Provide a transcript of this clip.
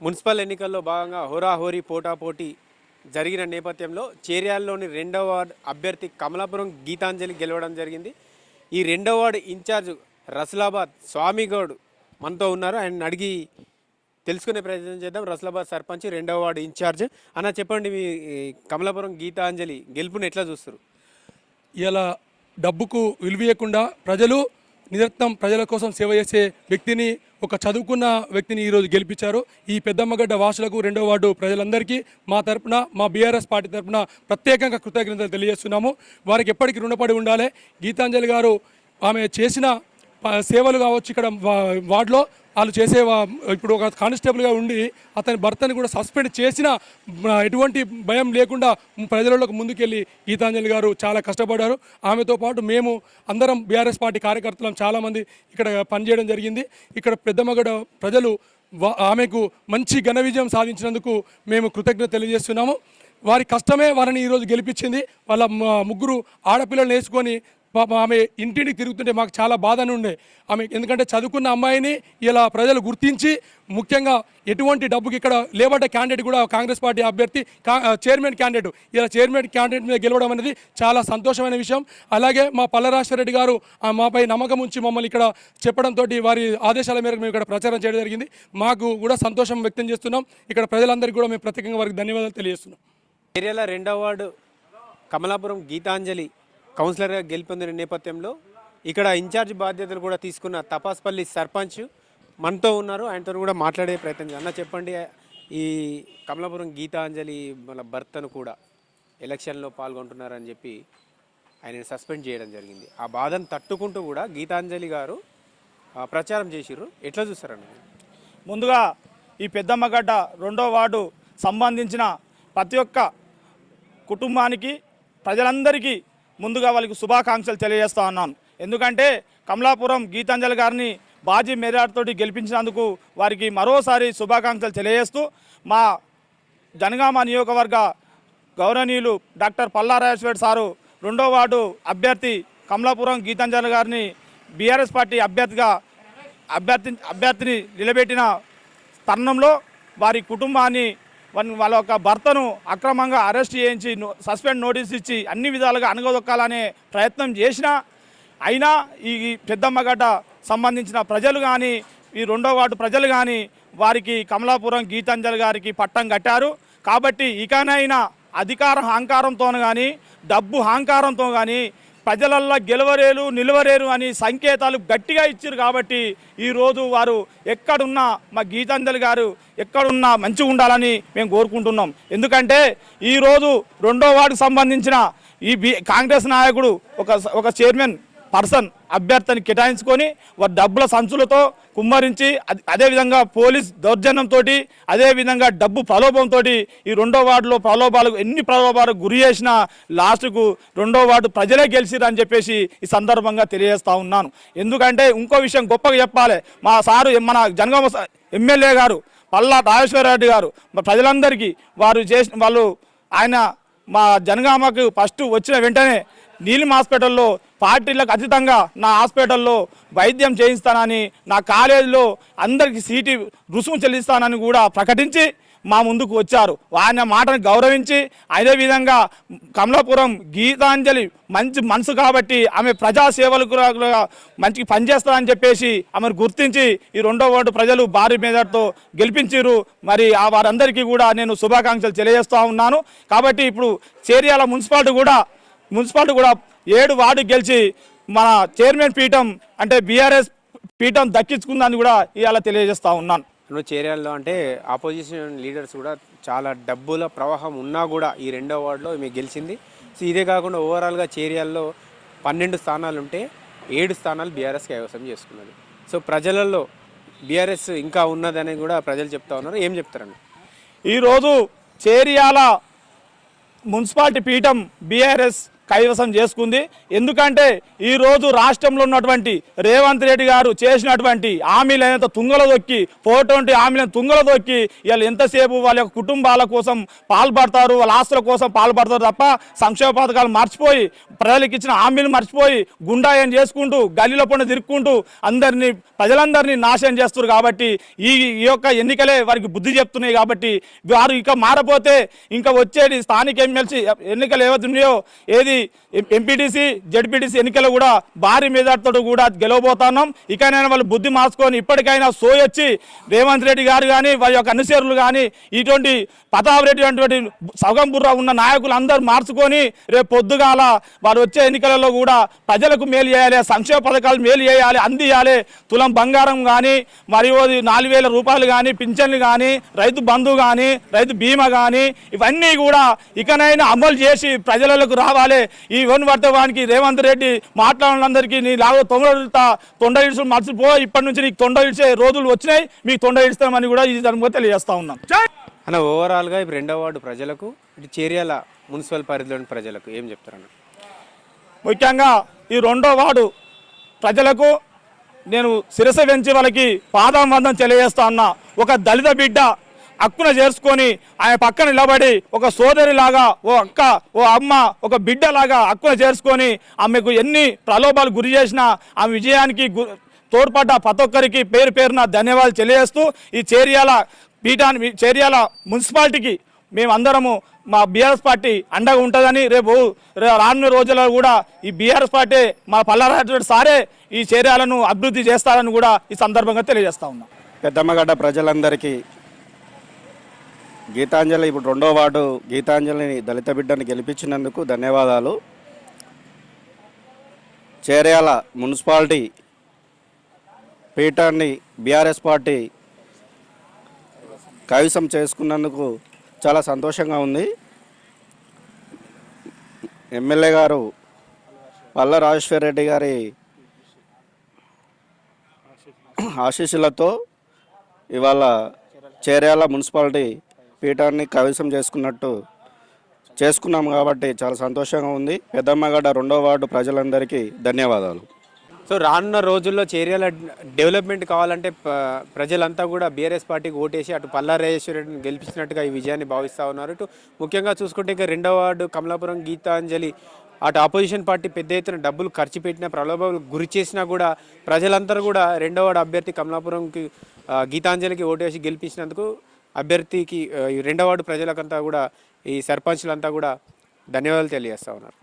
Municipal ఎన్నికల్లో భాగంగా హోరాహోరీ పోటాపోటీ జరిగిన నేపథ్యంలో చేర్యాలలోని రెండవ వార్డు అభ్యర్థి కమలాపురం గీతాంజలి గెలవడం జరిగింది. ఈ రెండవ వార్డు ఇన్ఛార్జ్ రసలాబాద్ స్వామిగౌడ్ మనతో ఉన్నారు. ఆయన అడిగి తెలుసుకునే ప్రయత్నం చేద్దాం. రసలాబాద్ సర్పంచ్ రెండవ వార్డు ఇన్ఛార్జ్ అన్న, చెప్పండి, మీ కమలాపురం గీతాంజలి గెలుపుని ఎట్లా చూస్తారు? ఇలా డబ్బుకు విలువయకుండా ప్రజలు నిరంతరం ప్రజల కోసం సేవ చేసే వ్యక్తిని, ఒక చదువుకున్న వ్యక్తిని ఈరోజు గెలిపించారు. ఈ పెద్దమ్మగడ్డ వాసులకు రెండో వార్డు ప్రజలందరికీ మా తరపున, మా బీఆర్ఎస్ పార్టీ తరపున ప్రత్యేకంగా కృతజ్ఞతలు తెలియజేస్తున్నాము. వారికి ఎప్పటికీ రుణపడి ఉండాలి. గీతాంజలి గారు ఆమె చేసిన సేవలు కావచ్చు, ఇక్కడ వార్డులో వాళ్ళు చేసే ఇప్పుడు ఒక కానిస్టేబుల్గా ఉండి అతని భర్తని కూడా సస్పెండ్ చేసిన ఎటువంటి భయం లేకుండా ప్రజలకు ముందుకెళ్ళి గీతాంజలి గారు చాలా కష్టపడ్డారు. ఆమెతో పాటు మేము అందరం బీఆర్ఎస్ పార్టీ కార్యకర్తలం చాలామంది ఇక్కడ పనిచేయడం జరిగింది. ఇక్కడ పెద్దమ్మగడ ప్రజలు ఆమెకు మంచి ఘన విజయం సాధించినందుకు మేము కృతజ్ఞత తెలియజేస్తున్నాము. వారి కష్టమే వారిని ఈరోజు గెలిపించింది. వాళ్ళ ముగ్గురు ఆడపిల్లలను వేసుకొని ఆమె ఇంటింటికి తిరుగుతుంటే మాకు చాలా బాధని ఉండే. ఆమె ఎందుకంటే చదువుకున్న అమ్మాయిని ఇలా ప్రజలు గుర్తించి, ముఖ్యంగా ఎటువంటి డబ్బుకి ఇక్కడ లేబడ్డ క్యాండిడేట్ కూడా కాంగ్రెస్ పార్టీ అభ్యర్థి చైర్మన్ క్యాండిడేట్, ఇలా చైర్మన్ క్యాండిడేట్ మీద గెలవడం అనేది చాలా సంతోషమైన విషయం. అలాగే మా పల్లరాశ్వరెడ్డి గారు మాపై నమ్మకం ఉంచి మమ్మల్ని ఇక్కడ చెప్పడంతో వారి ఆదేశాల మేరకు మేము ఇక్కడ ప్రచారం చేయడం జరిగింది. మాకు కూడా సంతోషం వ్యక్తం చేస్తున్నాం. ఇక్కడ ప్రజలందరికీ కూడా మేము ప్రత్యేకంగా వారికి ధన్యవాదాలు తెలియజేస్తున్నాం. ఏరియాలో రెండవ వార్డు కమలాపురం గీతాంజలి కౌన్సిలర్గా గెలుపొందిన నేపథ్యంలో ఇక్కడ ఇన్ఛార్జ్ బాధ్యతలు కూడా తీసుకున్న తపాస్పల్లి సర్పంచ్ మనతో ఉన్నారు. ఆయనతో కూడా మాట్లాడే ప్రయత్నం అన్న, చెప్పండి, ఈ కమలాపురం గీతాంజలి మన భర్తను కూడా ఎలక్షన్లో పాల్గొంటున్నారని చెప్పి ఆయన సస్పెండ్ చేయడం జరిగింది. ఆ బాధను తట్టుకుంటూ కూడా గీతాంజలి గారు ప్రచారం చేసిర్రు. ఎట్లా చూస్తారన్న? ముందుగా ఈ పెద్దమ్మగడ్డ రెండో వార్డు సంబంధించిన ప్రతి ఒక్క కుటుంబానికి, ప్రజలందరికీ ముందుగా వాళ్ళకి శుభాకాంక్షలు తెలియజేస్తా ఉన్నాను. ఎందుకంటే కమలాపురం గీతాంజలి గారిని బాజీ మెజార్టీతోటి గెలిపించినందుకు వారికి మరోసారి శుభాకాంక్షలు తెలియజేస్తూ, మా జనగామ నియోజకవర్గ గౌరవనీయులు డాక్టర్ పల్లారాజేశ్వర్ సారు రెండో వార్డు అభ్యర్థి కమలాపురం గీతాంజలి గారిని బీఆర్ఎస్ పార్టీ అభ్యర్థిని నిలబెట్టిన తరుణంలో వారి కుటుంబాన్ని, వాళ్ళ యొక్క భర్తను అక్రమంగా అరెస్ట్ చేయించి సస్పెండ్ నోటీస్ ఇచ్చి అన్ని విధాలుగా అణగదొక్కాలనే ప్రయత్నం చేసినా అయినా ఈ పెద్దమ్మగడ్డ సంబంధించిన ప్రజలు కానీ, ఈ రెండో వార్డు ప్రజలు కానీ వారికి కమలాపురం గీతాంజలి గారికి పట్టం కట్టారు. కాబట్టి ఇకనైనా అధికార అహంకారంతో కానీ, డబ్బు అహంకారంతో కానీ ప్రజలల్లో గెలవరేరు నిలవరేరు అని సంకేతాలు గట్టిగా ఇచ్చారు. కాబట్టి ఈరోజు వారు ఎక్కడున్నా, మా గీతాంజలి గారు ఎక్కడున్నా మంచిగా ఉండాలని మేము కోరుకుంటున్నాం. ఎందుకంటే ఈరోజు రెండో వార్డుకు సంబంధించిన ఈ కాంగ్రెస్ నాయకుడు ఒక చైర్మన్ పర్సన్ అభ్యర్థిని కేటాయించుకొని వారి డబ్బుల సంచులతో కుమ్మరించి, అదేవిధంగా పోలీస్ దౌర్జన్యంతో, అదేవిధంగా డబ్బు ప్రలోభంతో ఈ రెండో వార్డులో ఎన్ని ప్రలోభాలకు గురి చేసినా లాస్ట్కు రెండో వార్డు ప్రజలే గెలిచిరని చెప్పేసి ఈ సందర్భంగా తెలియజేస్తా ఉన్నాను. ఎందుకంటే ఇంకో విషయం గొప్పగా చెప్పాలి. మా సారు, మన జనగామ ఎమ్మెల్యే గారు పల్లా రాజేశ్వరరెడ్డి గారు ప్రజలందరికీ ఆయన మా జనగామకు ఫస్ట్ వచ్చిన వెంటనే నీలిమ హాస్పిటల్లో పార్టీలకు అతీతంగా నా హాస్పిటల్లో వైద్యం చేయిస్తానని, నా కాలేజీలో అందరికీ సీటు రుసుము చెల్లిస్తానని కూడా ప్రకటించి మా ముందుకు వచ్చారు. ఆయన మాటను గౌరవించి, అదేవిధంగా కమలాపురం గీతాంజలి మంచి మనసు కాబట్టి ఆమె ప్రజాసేవలకు మంచిగా పనిచేస్తారని చెప్పేసి ఆమెను గుర్తించి ఈ రెండో వార్డు ప్రజలు భారీ మెజార్టీతో గెలిపించారు. మరి వారందరికీ కూడా నేను శుభాకాంక్షలు తెలియజేస్తూ ఉన్నాను. కాబట్టి ఇప్పుడు చేర్యాల మున్సిపాలిటీ కూడా 7 వార్డు గెలిచి మన చైర్మన్ పీఠం అంటే బీఆర్ఎస్ పీఠం దక్కించుకుందని కూడా ఇవాళ తెలియజేస్తూ ఉన్నాను. చేర్యాలలో అంటే ఆపోజిషన్ లీడర్స్ కూడా చాలా డబ్బుల ప్రవాహం ఉన్నా కూడా ఈ రెండో వార్డులో మీకు గెలిచింది. సో ఇదే కాకుండా ఓవరాల్గా చేర్యాలలో 12 స్థానాలు ఉంటే 7 స్థానాలు బీఆర్ఎస్ కైవసం చేసుకున్నది. సో ప్రజలలో బీఆర్ఎస్ ఇంకా ఉన్నదని కూడా ప్రజలు చెప్తా ఉన్నారు. ఏం చెప్తారండి? ఈరోజు చేర్యాల మున్సిపాలిటీ పీఠం బీఆర్ఎస్ కైవసం చేసుకుంది. ఎందుకంటే ఈరోజు రాష్ట్రంలో ఉన్నటువంటి రేవంత్ రెడ్డి గారు చేసినటువంటి హామీలను తుంగలో దొక్కి 420 హామీలను తుంగలో దొక్కి వీళ్ళు ఎంతసేపు వాళ్ళ యొక్క కుటుంబాల కోసం పాల్పడతారు, వాళ్ళ ఆస్తుల కోసం పాల్పడతారు తప్ప సంక్షేమ పథకాలు మర్చిపోయి, ప్రజలకు ఇచ్చిన హామీలు మర్చిపోయి గుండాయం చేసుకుంటూ గల్లీలో పొండి తిరుక్కుంటూ ప్రజలందరినీ నాశనం చేస్తారు. కాబట్టి ఈ యొక్క ఎన్నికలే వారికి బుద్ధి చెప్తున్నాయి. కాబట్టి వారు ఇక మారపోతే ఇంకా వచ్చేది స్థానిక ఎమ్మెల్సీ ఎన్నికలు ఏవైతున్నాయో ఏది ఎంపీటీసీ జెడ్పీటీసీ ఎన్నికలు కూడా భారీ మెజార్టీతో కూడా గెలవబోతున్నాం. ఇకనైనా వాళ్ళు బుద్ధి మార్చుకొని ఇప్పటికైనా సోయొచ్చి రేవంత్ రెడ్డి గారు కానీ వారి యొక్క అనుచరులు కానీ ఇటువంటి ప్రతాప్ రెడ్డి అటువంటి సగం బుర్ర ఉన్న నాయకులు అందరూ మార్చుకొని రేపు పొద్దుగాల వారు వచ్చే ఎన్నికలలో కూడా ప్రజలకు మేలు చేయాలి, సంక్షేమ పథకాలు మేలు చేయాలి, అందియాలి. తులం బంగారం కానీ మరియు 4,000 రూపాయలు కానీ పింఛన్లు కానీ రైతు బంధు కానీ రైతు బీమా కానీ ఇవన్నీ కూడా ఇకనైనా అమలు చేసి ప్రజలకు రావాలి. ఈ వన్వర్తవానికి రేవంత్ రెడ్డి మాట్లాడినందరికీ నీ లాగా తొండ ఇడుచు మర్చిపో, ఇప్పటి నుంచి నీకు తొండ ఇడిచే రోజులు వచ్చినాయి, మీకు తొండ ఇస్తామని కూడా ఈ దాని తెలియజేస్తా ఉన్నాం. అన్న ఓవరాల్గా ఇప్పుడు 2వ వార్డు ప్రజలకు ఇటు చేర్యాల మున్సిపల్ పరిధిలోని ప్రజలకు ఏం చెప్తారన్న? ముఖ్యంగా ఈ 2వ వార్డు ప్రజలకు నేను శిరస వెంచి వాళ్ళకి పాదాబంధం తెలియజేస్తా ఉన్నా. ఒక దళిత బిడ్డ హక్కున చేర్చుకొని ఆయన పక్కన నిలబడి ఒక సోదరిలాగా, ఓ అక్క, ఓ అమ్మ, ఒక బిడ్డలాగా హక్కున చేర్చుకొని ఆమెకు ఎన్ని ప్రలోభాలు గురి చేసినా ఆమె విజయానికి తోడ్పడ్డ ప్రతి ఒక్కరికి పేరు పేరున ధన్యవాదాలు తెలియజేస్తూ ఈ చేర్యాల మున్సిపాలిటీకి మేమందరము మా బీఆర్ఎస్ పార్టీ అండగా ఉంటుందని రేపు రానున్న రోజుల్లో కూడా ఈ బీఆర్ఎస్ పార్టీ మా పల్లారెడ్డి సారే ఈ చేర్యాలను అభివృద్ధి చేస్తారని కూడా ఈ సందర్భంగా తెలియజేస్తా ఉన్నాం. పెద్దమ్మగడ్డ ప్రజలందరికీ గీతాంజలి, ఇప్పుడు 2వ వార్డు గీతాంజలిని దళిత బిడ్డని గెలిపించినందుకు ధన్యవాదాలు. చేర్యాల మున్సిపాలిటీ పీఠాన్ని బీఆర్ఎస్ పార్టీ కైవసం చేసుకున్నందుకు చాలా సంతోషంగా ఉంది. ఎమ్మెల్యే గారు పల్ల రాజేశ్వర్ రెడ్డి గారి ఆశీస్సులతో ఇవాళ చేర్యాల మున్సిపాలిటీ పీఠాన్ని కైవసం చేసుకున్నాం కాబట్టి చాలా సంతోషంగా ఉంది. పెద్దమ్మగడ్డ 2వ వార్డు ప్రజలందరికీ ధన్యవాదాలు. సో రానున్న రోజుల్లో చేర్యాల డెవలప్మెంట్ కావాలంటే ప్రజలంతా కూడా బీఆర్ఎస్ పార్టీకి ఓటేసి అటు పల్లా రాజేశ్వర్ రెడ్డిని గెలిపించినట్టుగా ఈ విజయాన్ని భావిస్తూ ఉన్నారు. ఇటు ముఖ్యంగా చూసుకుంటే ఇక 2వ వార్డు కమలాపురం గీతాంజలి అటు ఆపోజిషన్ పార్టీ పెద్ద ఎత్తున డబ్బులు ఖర్చు పెట్టిన ప్రలోభాలు గురి చేసినా కూడా ప్రజలందరూ కూడా 2వ వార్డు అభ్యర్థి కమలాపురంకి గీతాంజలికి ఓటేసి గెలిపించినందుకు అభ్యర్థికి 2వ వార్డు ప్రజలకంతా కూడా ఈ సర్పంచ్లంతా కూడా ధన్యవాదాలు తెలియజేస్తూ ఉన్నారు.